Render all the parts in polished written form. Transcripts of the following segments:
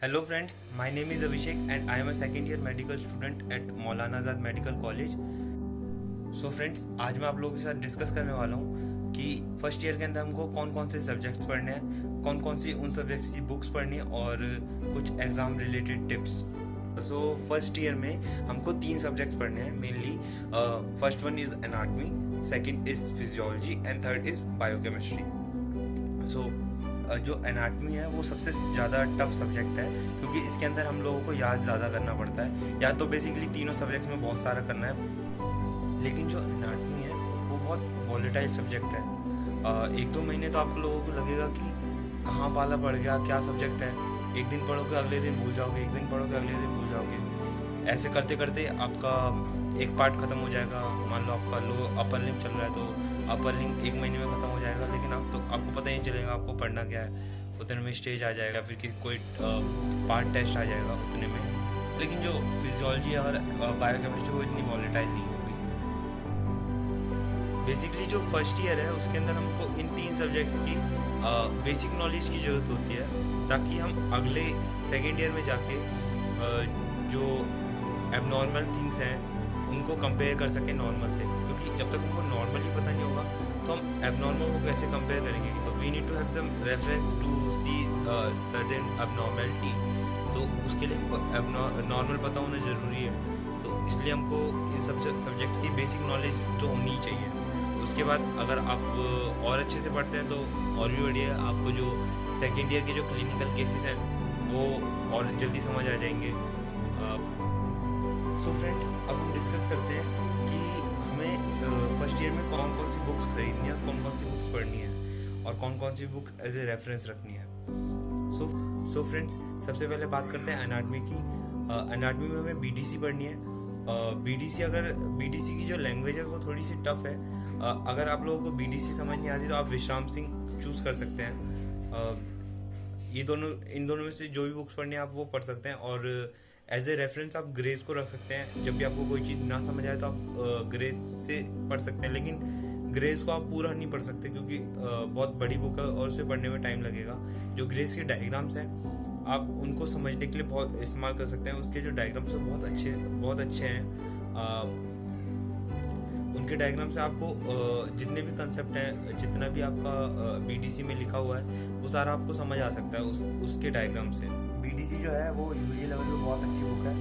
Hello friends, my name is Abhishek and I am a second year medical student at Maulana Azad Medical College. So friends, आज मैं आप लोगों के साथ discuss करने वाला हूँ कि फर्स्ट ईयर के अंदर हमको कौन कौन से सब्जेक्ट्स पढ़ने हैं, कौन कौन सी उन सब्जेक्ट्स की बुक्स पढ़नी है और कुछ exam related tips. So first year में हमको 3 सब्जेक्ट्स पढ़ने हैं mainly. First one is anatomy, second is physiology and third is biochemistry. So जो एनाटमी है वो सबसे ज़्यादा टफ सब्जेक्ट है क्योंकि इसके अंदर हम लोगों को याद ज़्यादा करना पड़ता है। याद तो बेसिकली तीनों सब्जेक्ट्स में बहुत सारा करना है, लेकिन जो एनाटमी है वो बहुत वॉलेटाइल सब्जेक्ट है। 1-2 महीने तो आप लोगों को लगेगा कि कहाँ पाला पड़ गया, क्या सब्जेक्ट है। एक दिन पढ़ोगे अगले दिन भूल जाओगे, एक दिन पढ़ोगे अगले दिन भूल जाओगे। ऐसे करते करते आपका एक पार्ट ख़त्म हो जाएगा। मान लो आपका लो अपर लिम्ब चल रहा है तो अपर लिम्ब 1 महीने में ख़त्म हो जाएगा, लेकिन आपको पता ही नहीं चलेगा आपको पढ़ना क्या है। उतने में स्टेज आ जाएगा, फिर कोई पार्ट टेस्ट आ जाएगा उतने में। लेकिन जो फिजियोलॉजी और बायोकेमिस्ट्री वो इतनी वॉलेटाइल नहीं होगी। बेसिकली जो फर्स्ट ईयर है उसके अंदर हमको इन 3 सब्जेक्ट्स की बेसिक नॉलेज की ज़रूरत होती है ताकि हम अगले सेकेंड ईयर में जाके जो एबनॉर्मल थिंग्स हैं उनको कंपेयर कर सकें नॉर्मल से, क्योंकि जब तक हमको नॉर्मल ही पता नहीं होगा तो हम एबनॉर्मल को कैसे कंपेयर करेंगे। So we need to have some reference to see certain abnormality. तो उसके लिए हमको नॉर्मल पता होना ज़रूरी है, तो इसलिए हमको इन सब सब्जेक्ट की बेसिक नॉलेज तो होनी ही चाहिए। उसके बाद अगर आप और अच्छे से पढ़ते हैं तो और भी बढ़िया। आपको जो सेकेंड ईयर के जो क्लिनिकल केसेस हैं वो और जल्दी समझ आ जाएंगे। सो फ्रेंड्स, अब हम डिस्कस करते हैं कि हमें फर्स्ट ईयर में कौन कौन सी बुक्स खरीदनी है, कौन कौन सी बुक्स पढ़नी है और कौन कौन सी बुक एज ए रेफरेंस रखनी है। सो फ्रेंड्स, सबसे पहले बात करते हैं एनाटमी की। एनाटमी में हमें बीडीसी पढ़नी है। बीडीसी की जो लैंग्वेज है वो थोड़ी सी टफ है। अगर आप लोगों को बीडीसी समझ नहीं आती तो आप विश्राम सिंह चूज़ कर सकते हैं। इन दोनों में से जो भी बुक्स पढ़नी है आप वो पढ़ सकते हैं, और एज ए रेफरेंस आप ग्रेस को रख सकते हैं। जब भी आपको कोई चीज़ ना समझ आए तो आप ग्रेस से पढ़ सकते हैं, लेकिन ग्रेस को आप पूरा नहीं पढ़ सकते क्योंकि बहुत बड़ी बुक है और उसे पढ़ने में टाइम लगेगा। जो ग्रेस के डायग्राम्स हैं आप उनको समझने के लिए बहुत इस्तेमाल कर सकते हैं। उसके जो डायग्राम्स हैं बहुत अच्छे हैं। उनके डायग्राम से आपको जितने भी कंसेप्ट हैं, जितना भी आपका बीडीसी में लिखा हुआ है वो सारा आपको समझ आ सकता है उसके डायग्राम से। बीडीसी जो है वो यूजी लेवल पे बहुत अच्छी बुक है।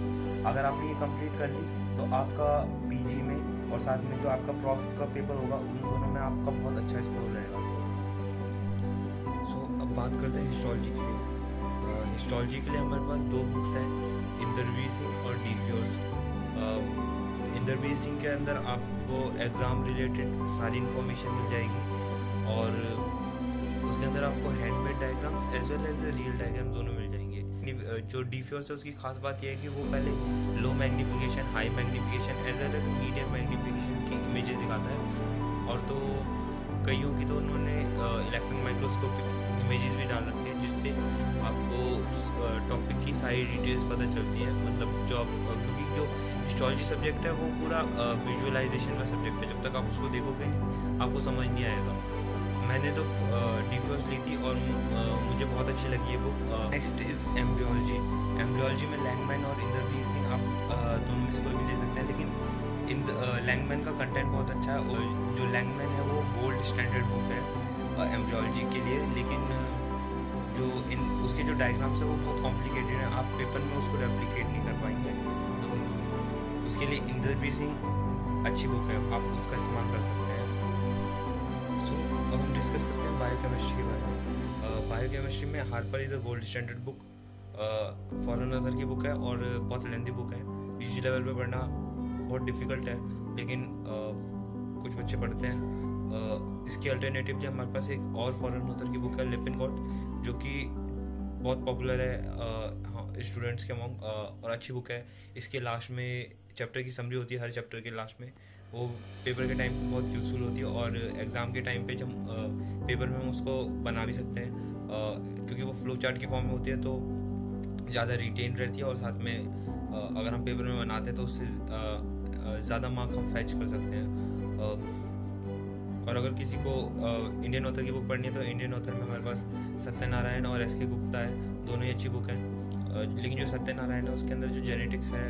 अगर आपने ये कंप्लीट कर ली तो आपका पीजी में और साथ में जो आपका प्रॉफ का पेपर होगा उन दोनों में आपका बहुत अच्छा स्कोर रहेगा। सो अब बात करते हैं हिस्टोलॉजी के लिए। हिस्टोलॉजी के लिए हमारे पास 2 बुक्स हैं, इंदरवीर सिंह और डीफ्योर्स। इंदरवीर सिंह के अंदर आपको एग्ज़ाम रिलेटेड सारी इन्फॉर्मेशन मिल जाएगी और उसके अंदर आपको handmade diagrams as well as real diagrams दोनों मिल जाएंगे। जो डीफ्योर्स है उसकी खास बात यह है कि वो पहले low magnification, high magnification as well as medium magnification की इमेजेस दिखाता है। और तो कईयों की तो उन्होंने इलेक्ट्रॉन माइक्रोस्कोपिक इमेजेस भी डाल रखे हैं जिससे आपको टॉपिक की सारी डिटेल्स पता चलती है। मतलब क्योंकि जो हिस्टोलॉजी सब्जेक्ट है वो पूरा विजुअलाइजेशन का सब्जेक्ट है। जब तक आप उसको देखोगे नहीं आपको समझ नहीं आएगा। मैंने तो डीफ्योर्स ली थी और मुझे बहुत अच्छी लगी ये book. Next is embryology. Embryology में लैंगमैन और इंदरवीर सिंह आप दोनों में से कोई भी ले सकते हैं, लेकिन लैंगमैन का कंटेंट बहुत अच्छा है और जो लैंगमैन है वो गोल्ड स्टैंडर्ड बुक है एम्ब्रियोलॉजी के लिए। लेकिन जो उसके जो डायग्राम्स है वो बहुत कॉम्प्लिकेटेड है, आप पेपर में उसको रेप्लिकेट नहीं कर पाएंगे। तो उसके लिए इंदरवीर सिंह अच्छी बुक है, आप उसका इस्तेमाल कर सकते हैं। सो अब हम डिस्कस करते हैं बायोकेमिस्ट्री के बारे में। बायोकेमिस्ट्री में Harper is a gold standard book, foreign author की बुक है और बहुत लेंथी बुक है। यूजी लेवल पे पढ़ना बहुत डिफ़िकल्ट है, लेकिन कुछ बच्चे पढ़ते हैं। इसके अल्टरनेटिवली हमारे पास एक और फॉरेन ऑथर की बुक है लिपिनकॉट, जो कि बहुत पॉपुलर है स्टूडेंट्स के अमंग और अच्छी बुक है। इसके लास्ट में चैप्टर की समरी होती है, हर चैप्टर के लास्ट में। वो पेपर के टाइम पे बहुत यूज़फुल होती है और एग्ज़ाम के टाइम पे जब पेपर में हम उसको बना भी सकते हैं क्योंकि वो फ्लो चार्ट की फॉर्म में होती है तो ज़्यादा रिटेन रहती है। और साथ में अगर हम पेपर में बनाते हैं तो उससे ज़्यादा मार्क हम फैच कर सकते हैं। और अगर किसी को इंडियन ऑथर की बुक पढ़नी है तो इंडियन ऑथर में हमारे पास सत्यनारायण और एस के गुप्ता है, दोनों ही अच्छी बुक हैं। लेकिन जो सत्यनारायण है उसके अंदर जो जेनेटिक्स है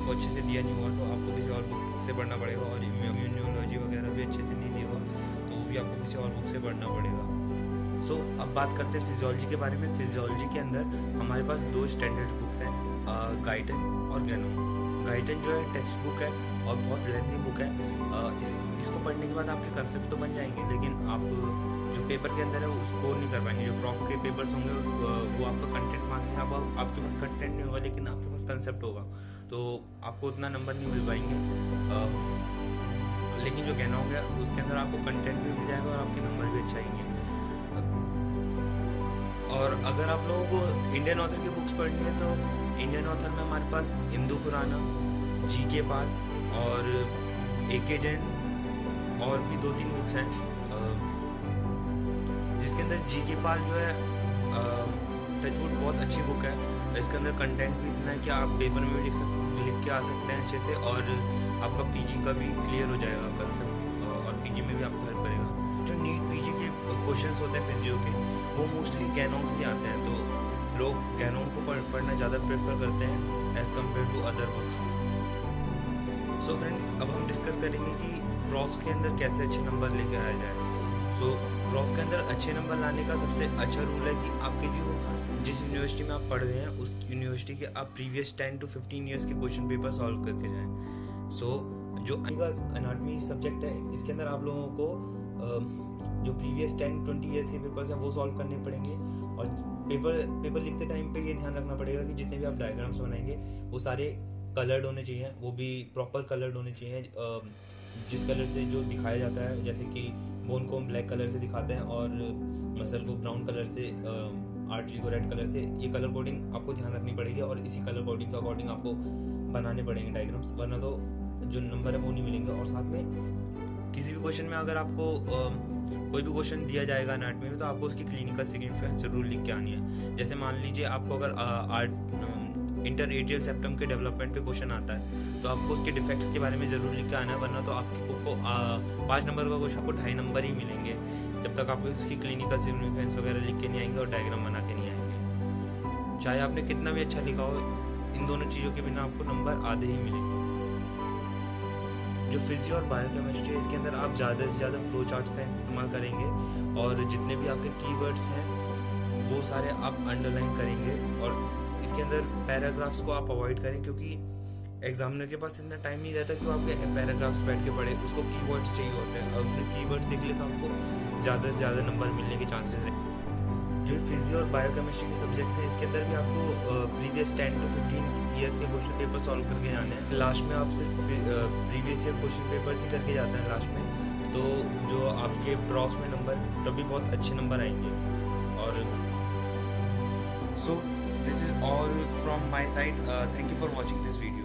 वो अच्छे से दिया नहीं हुआ, तो आपको किसी और बुक से पढ़ना पड़ेगा। और इम्यूनोलॉजी वगैरह भी अच्छे से नहीं दिया हुआ, तो वो भी आपको किसी और बुक से पढ़ना पड़ेगा। सो अब बात करते हैं फिजियोलॉजी के बारे में। फिजियोलॉजी के अंदर हमारे पास 2 स्टैंडर्ड बुक्स हैं, गाइडन और गैनोम। गाइडन जो है टेक्स्ट बुक है और बहुत लेंथी बुक है। इसको पढ़ने के बाद आपके कंसेप्ट तो बन जाएंगे, लेकिन आप जो पेपर के अंदर है वो स्कोर नहीं कर पाएंगे। जो प्रॉफ के पेपर्स होंगे वो आपका कंटेंट मांगेंगे, अब आपके पास कंटेंट नहीं होगा लेकिन आपके पास कंसेप्ट होगा, तो आपको उतना नंबर नहीं मिल पाएंगे। लेकिन जो गैनोम है उसके अंदर आपको कंटेंट भी मिल जाएगा और आपके नंबर भी अच्छे आएंगे। और अगर आप लोगों को इंडियन ऑथर की बुक्स पढ़नी है तो इंडियन ऑथर में हमारे पास इंदु पुराना, जी.के. पाल और ए.के. जैन और भी 2-3 बुक्स हैं, जिसके अंदर जी.के. पाल जो है टचवुड बहुत अच्छी बुक है। इसके अंदर कंटेंट भी इतना है कि आप पेपर में भी लिख के आ सकते हैं अच्छे से, और आपका पीजी का भी क्लियर हो जाएगा कंसेप्ट, और पीजी में भी आपको हेल्प करेगा। जो नीट पीजी के क्वेश्चंस होते हैं फिजियो के, वो मोस्टली गैनोम से आते हैं, तो लोग गैनोम को पढ़ना ज़्यादा प्रेफर करते हैं as compare to other books. So friends, अब हम डिस्कस करेंगे कि प्रॉफ्स के अंदर कैसे अच्छे नंबर लेके आया जाए। सो प्रॉफ के अंदर अच्छे नंबर लाने का सबसे अच्छा रूल है कि आपके जिस यूनिवर्सिटी में आप पढ़ रहे हैं उस यूनिवर्सिटी के आप प्रीवियस 10 to 15 ईयर्स के क्वेश्चन पेपर सॉल्व करके जाएं। सो जो एनाटॉमी सब्जेक्ट है इसके अंदर आप लोगों को जो प्रीवियस 10-20 ईयर्स के पेपर्स हैं वो सॉल्व करने पड़ेंगे, और पेपर लिखते टाइम पे ये ध्यान रखना पड़ेगा कि जितने भी आप डायग्राम्स बनाएंगे वो सारे कलर्ड होने चाहिए, वो भी प्रॉपर कलर्ड होने चाहिए। जिस कलर से जो दिखाया जाता है, जैसे कि बोन को हम ब्लैक कलर से दिखाते हैं और मसल को ब्राउन कलर से, आर्टरी को रेड कलर से, ये कलर कोडिंग आपको ध्यान रखनी पड़ेगी और इसी कलर कोडिंग के अकॉर्डिंग आपको बनाने पड़ेंगे डायग्राम्स, वरना तो जो नंबर है वो नहीं मिलेंगे। और साथ में किसी भी क्वेश्चन में अगर आपको कोई भी क्वेश्चन दिया जाएगा एनाटॉमी में, तो आपको उसकी क्लिनिकल सिग्निफिकेंस जरूर लिख के आनी है। जैसे मान लीजिए आपको अगर इंटरएटियल सेप्टम के डेवलपमेंट पे क्वेश्चन आता है, तो आपको उसके डिफेक्ट्स के बारे में ज़रूर लिख के आना है, वरना तो आपकी बुक को 5 नंबर का क्वेश्चन आपको 2.5 नंबर ही मिलेंगे, जब तक आपको उसकी क्लिनिकल सिग्निफिकेंस वगैरह लिख के नहीं आएंगे और डायग्राम बना के नहीं आएंगे। चाहे आपने कितना भी अच्छा लिखा हो, इन दोनों चीज़ों के बिना आपको नंबर आधे ही मिलेंगे। जो फिजियो और बायोकेमिस्ट्री है इसके अंदर आप ज़्यादा से ज़्यादा फ्लो चार्ट्स का इस्तेमाल करेंगे, और जितने भी आपके कीवर्ड्स हैं वो सारे आप अंडरलाइन करेंगे, और इसके अंदर पैराग्राफ्स को आप अवॉइड करें, क्योंकि एग्जामिनर के पास इतना टाइम नहीं रहता कि वो आपके पैराग्राफ्स बैठ के पढ़े, उसको कीवर्ड्स चाहिए होते हैं, और उसने कीवर्ड्स देख लिए तो आपको ज़्यादा से ज़्यादा नंबर मिलने के चांसेस रहें। जो फिजियो और बायोकेमिस्ट्री के सब्जेक्ट्स हैं इसके अंदर भी आपको प्रीवियस 10 to 15 ईयर्स के क्वेश्चन पेपर सॉल्व करके जाने हैं। लास्ट में आप सिर्फ प्रीवियस ईयर क्वेश्चन पेपर्स ही करके जाते हैं लास्ट में, तो जो आपके प्रॉफ्स में नंबर तभी बहुत अच्छे नंबर आएंगे। और so this is all from my side, thank you for watching this video.